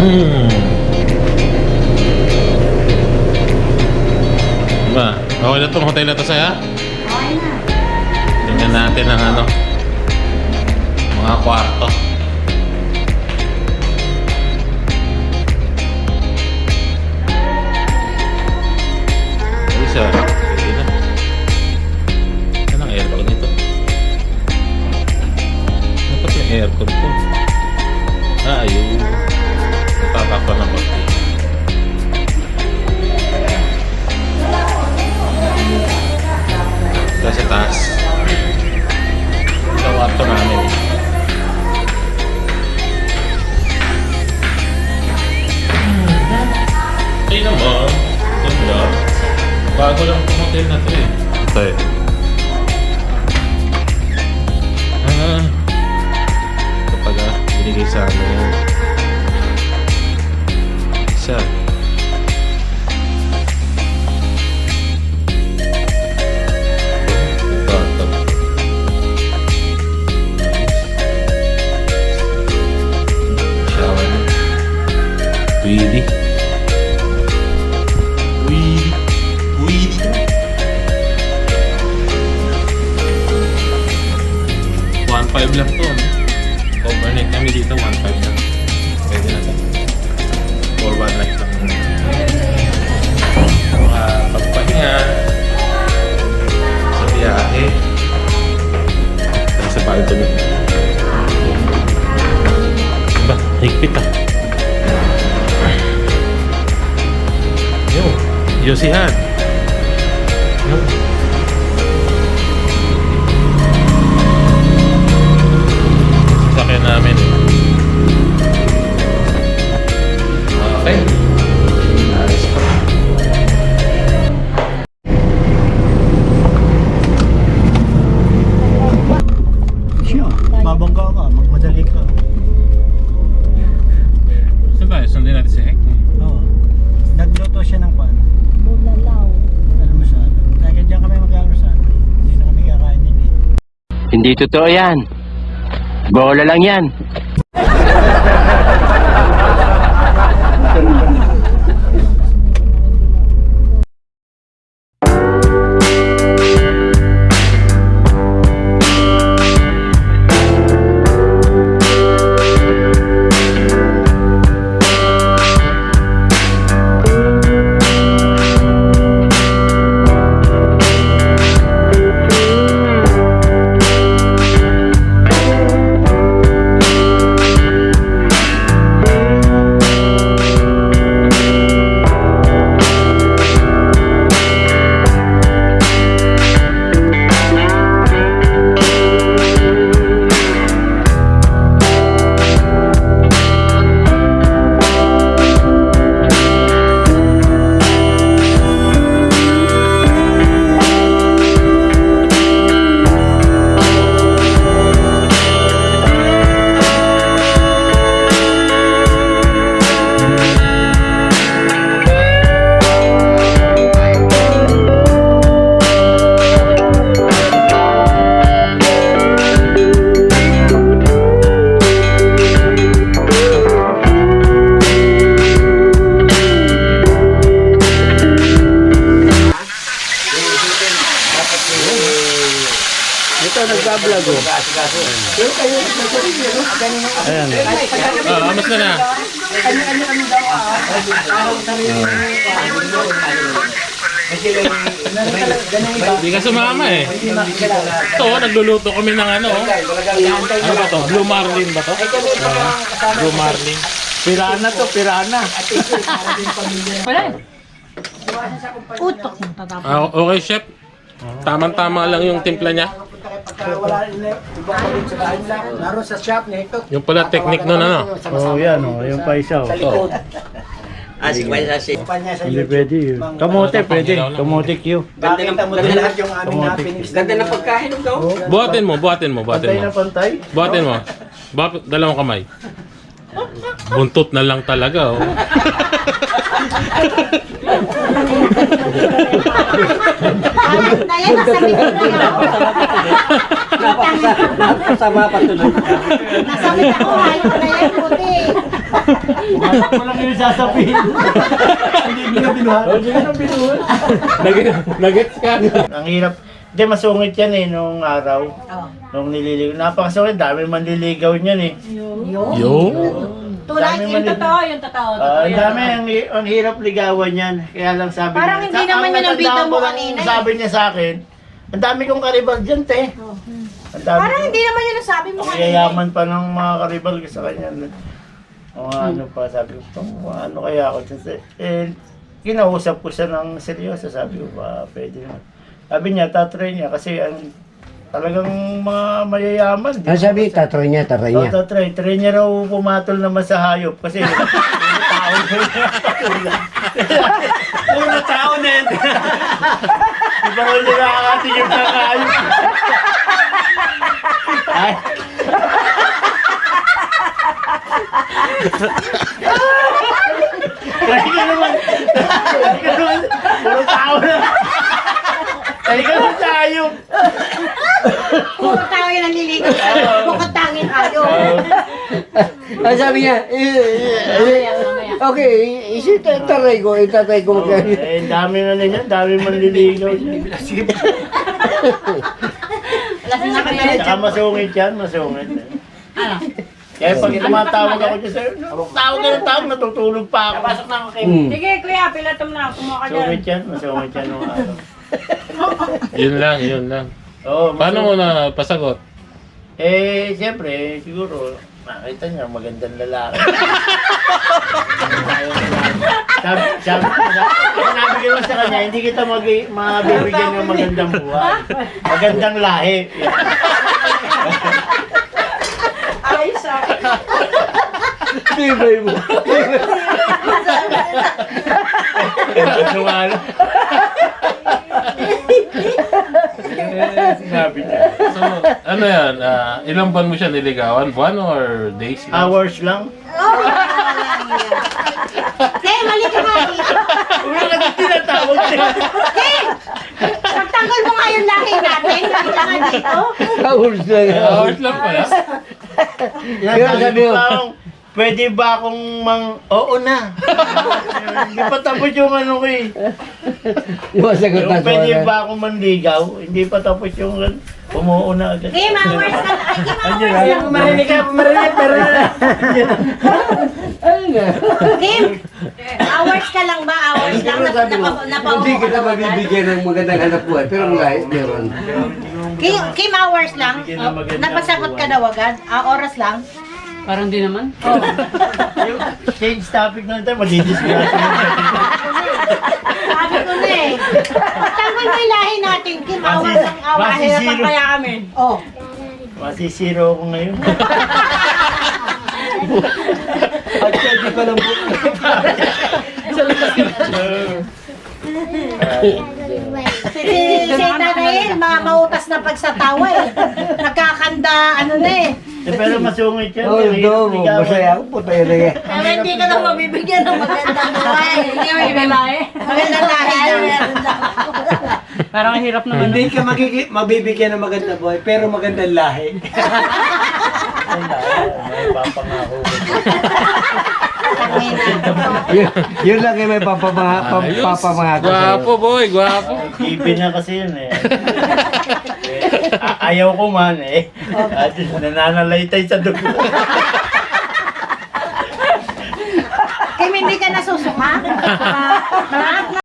Diba? Okay na itong hotel na to sa'yo? Okay na. Tingnan natin ang ano, mga kwarto. Isa, pwede na. Saan ang aircon nito? Dapat yung aircon to. Ayun. Natatakpan ng konti. Sa taas. Sa kwarto namin. Ay naman. Ganda. Bago lang itong hotel na to eh. Okay. Kapag binigay sa amin. Isa. Weedy. Weedy. 1.5 lang to. Overnight kami dito, 1.5 lang. Pwede na to. For one night lang. Pagpahinga sa biyahe. Sa balcony. Diba? Higpit ah. Yosihan. Sakyan namin. Okay. Ayos pa. Siya, babangga ka, magmadali ka. Saan ba? Sundin natin si Hek. Oo. Nagluto siya ng pan. Bulalaw. Almusal. Kaya diyan kami mag-almusal. Hindi na kami kakain din eh. Hindi totoo yan. Bola lang yan. Nagbablog oh. Ayan. Kamusta na? Hindi ka sumama eh. Ito, nagluluto kami ng ano. Ano ba to? Blue Marlin ba to? Blue Marlin. Pirana to, pirana. Utok ng tatapos. Okay, chef. Tamang-tama lang yung timpla niya. Wala naroon sa shop niya ito. Yung pala technique nun ano. Oh, yan oh, yung pa isa oh. Ito. Asik ba sa si? Hindi pwede yun. Kamote pwede, kamote Q. Bakit mo din lahat yung aming napinis. Ganda ng pagkain daw. Buhatin mo. Pantay na pantay. Buhatin mo. Dalawang kamay. Buntot na lang talaga oh. Ayan, nasa video na yan. Napakasama pa tuloy. Nasa video ko, ayun na yan, puti. Walang yung sasabihin. Hindi nyo binuhat. Nagets ka. Ang hirap. Hindi, masungit yan eh, nung araw. Oh. Nung nililigaw. Napakasungit, dami manliligaw niyan eh. Yung? Tulad Dami yung man- totoo, yung totoo. Ang dami, ang hirap ligawan yan. Kaya lang sabi Parang niya. hindi naman ang yun ang bida natandaan mo ko lang, kanina eh. Sabi niya sa akin, ang dami kong karibal dyan, te. Ang dami Parang ko. hindi naman yun ang sabi mo Ang kanina. yayaman pa ng mga karibal ko sa kanya. O ano pa, sabi ko, ano kaya ako dyan? Eh, kinausap ko siya ng seryoso. Sabi ko, pwede naman. Sabi niya, tatry niya kasi ang talagang mga mayayaman. Ang sabi, tatry niya. Oo, tatry. Try niya raw pumatol naman sa hayop kasi tao na puro tao na yun. Di ba ko nila nakakatingin ng hayop? Ay. Try ka naman. Try ka naman. Puro tao na. Try ka naman sa hayop. Puro tao yung nanliligaw sa'yo. Bukod tangin ayaw. Ang sabi niya, okay, itatry ko. Eh, dami na niya, dami manliligaw niya. Lasing na kanya. Saka masungit yan, masungit. Kaya pag tumatawag ako dyan sa'yo, tawag ka ng tawag, natutulog pa ako. Pasok na ako kayo. Sige kuya, pilatom na. Kumuha ka dyan. Masungit yan nung araw. Yun lang. Oo, Paano mo na pasagot? Eh, siyempre, siguro, makita niya, magandang lalaki. Sinabi ko sa kanya, hindi kita mabibigyan ng magandang buhay. Magandang lahi. Ay, sorry. Tibay mo. Ano nga lang. Sinabi niya. So, ano yan? Ilang buwan mo siya niligawan? Buwan or days lang? Hours lang. Hey, mali ka nga dito. Wala ka tinatawag niya. Hey! Pagtanggol mo nga yung lahi natin. Mali ka nga dito. Hours lang. Hours lang pala. Sabi ko lang, pwede ba akong Oo na. Hindi pa tapos yung ano ko eh. Yung masagot na Yung pwede ba akong manligaw, hindi pa tapos yung umuuna agad. Game hours ka. Ay, game hours lang. Marinig ka, pero... Game. Hours ka lang ba? Hours lang. Siguro sabi mo, hindi kita Napauwi. mabibigyan ng magandang hanap buhay, pero kahit meron. Game hours lang. Napasagot ka daw agad. Oras lang. Parang di naman. Change topic na tayo, madidiscuss. Sabi ko na eh. Pagtanggol mo yung lahi natin. Game hours lang. Masisiro. kami. Oh. Masisiro ako ngayon. At pwede ko lang po. Si Tanayin, mautas na pagsatawa eh. Nagkakanda, ano na eh. Pero masungit yan. Oh, mahirap no, ligawan. masaya ako po tayo na yan. Pero hindi ka lang mabibigyan ng magandang buhay. Hindi mo ibibigay. Magandang lahi daw. Parang ang hirap naman. Hindi ka mabibigyan ng magandang buhay, pero magandang lahi. May papangako ko. Yun lang yung may papamangako sa'yo. Gwapo boy, gwapo. Ibig na kasi yun eh. Ayaw ko man eh. At nananalaytay sa dugo. Kim, hindi ka nasusuka? Ha?